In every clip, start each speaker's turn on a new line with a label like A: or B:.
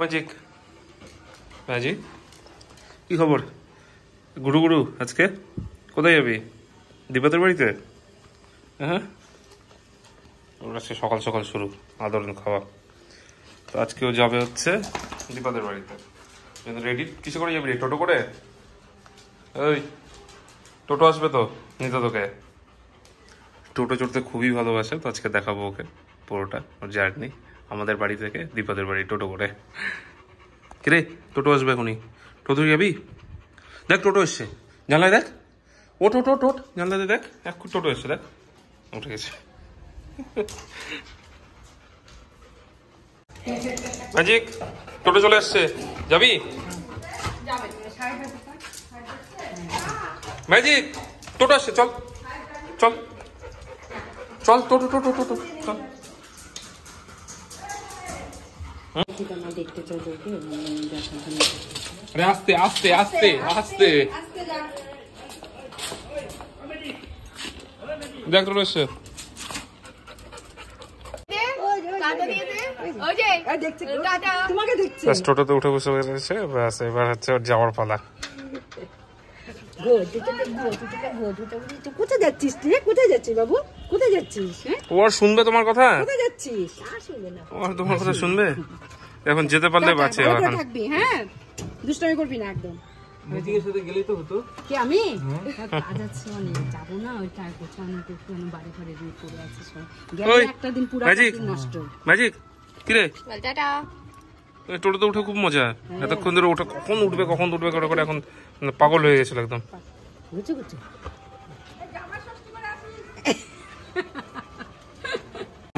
A: Magic magic কি খবর? গুরু গুরু আজকে কোথায় যাবি? দীপাদের বাড়িতে? হ্যাঁ, ওর আজকে সকাল সকাল শুরু আদরণ খাওয়া। তো আজকেও যাবে হচ্ছে দীপাদের বাড়িতে। রেডি কিসে করে যাবি? টোটো করে? ওই টোটো আসবে তো নিতে তোকে। টোটো চড়তে খুবই ভালোবাসে, তো আজকে দেখাবো ওকে পুরোটা ওর জার্নি আমাদের বাড়ি থেকে দীপাদের বাড়ি টোটো করে। কিরে টোটো আসবে এখনই, টোটো যাবি? দেখ টোটো এসছে, জানলায় দেখ। ওট ওট ওট ওট, জানলাতে দেখ, এক টোটো এসছে, দেখ উঠে গেছে। ম্যাজিক টোটো চলে আসছে, যাবি? ম্যাজিক টোটো আসছে, চল চল চল, টোটো টোটো টোটো চল। আরে আস্তে আস্তে আস্তে আস্তে, দেখ টোটো এসছে। টোটোতে উঠে বসে গেছে, ব্যাস এবার হচ্ছে ওর যাওয়ার পালা।
B: কোথায় যাচ্ছিস তুই? কোথায় যাচ্ছিস বাবু? কোথায় যাচ্ছিস?
A: ও আর শুনবে তোমার কথা?
B: কোথায় যাচ্ছিস? আর শুনবে না।
A: ও আর তোমার কথা শুনবে? এখন যেতে পারলে বাঁচে। এখন
B: থাকবি, হ্যাঁ দুষ্টামি করবি না একদম।
C: ম্যাজিকের সাথে গেলেই তো হতো।
B: কি আমি কাজ আছে অনেক, যাবো না ওইটা গোছানো একটু বাড়ি ঘরে দিয়ে পড়ে আছিস, গেলে একটা দিন পুরো নষ্ট।
A: ম্যাজিক কিরে টোটোতে উঠে খুব মজা, এতক্ষণ ধরে ওঠে কখন উঠবে কখন উঠবে করে করে এখন পাগল হয়ে গেছিল একদম।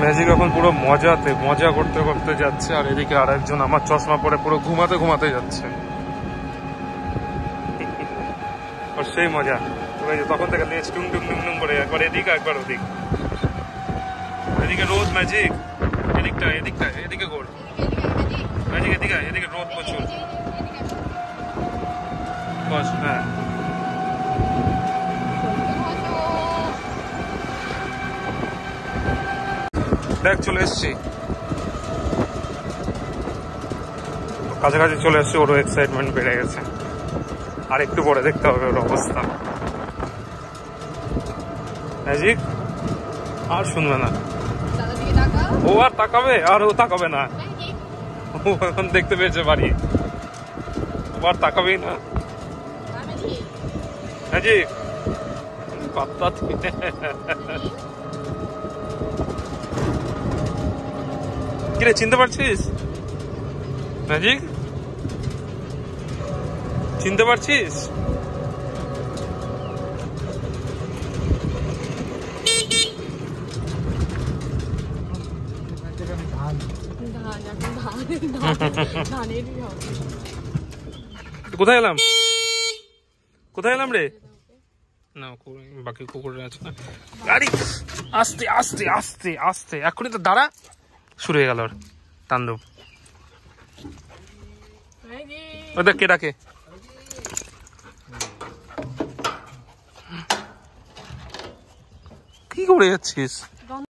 A: ম্যাজিক এখন পুরো মজাতে মজা করতে করতে যাচ্ছে, আর এদিকে আর একজন আমার চশমা পরে পুরো ঘুমাতে ঘুমাতে যাচ্ছে। আর সেই মজা তখন থেকে লেজ টুং টুং টুং টুং করে একবার এদিকে একবার ওদিক। এদিকে রোদ ম্যাজিক, এদিকটা এদিকটা এদিকে গোল ম্যাজিক, এদিকে এদিকে রোদ প্রচুর। বস, হ্যাঁ দেখ চলে এসছি, কাছাকাছি চলে এসছি। ওরও এক্সাইটমেন্ট বেড়ে গেছে, আর একটু পরে দেখতে হবে ওর অবস্থা। ম্যাজিক আর শুনবে না, ও আর তাকাবে, আর ও তাকাবে না। ও এখন দেখতে পেয়েছে বাড়ি, ও আর তাকাবেই না। ম্যাজিক পাত্তা কিরে চিনতে পারছিস? ম্যাজিক চিনতে পারছিস? কোথায় এলাম, কোথায় এলাম রে? না বাকি কুকুররা আছে না। গাড়ি আস্তে আস্তে আস্তে আস্তে, এখনই তো দাঁড়া, শুরু হয়ে গেল ওর তাণ্ডব। ওদের কে ডাকে? কি করে যাচ্ছিস?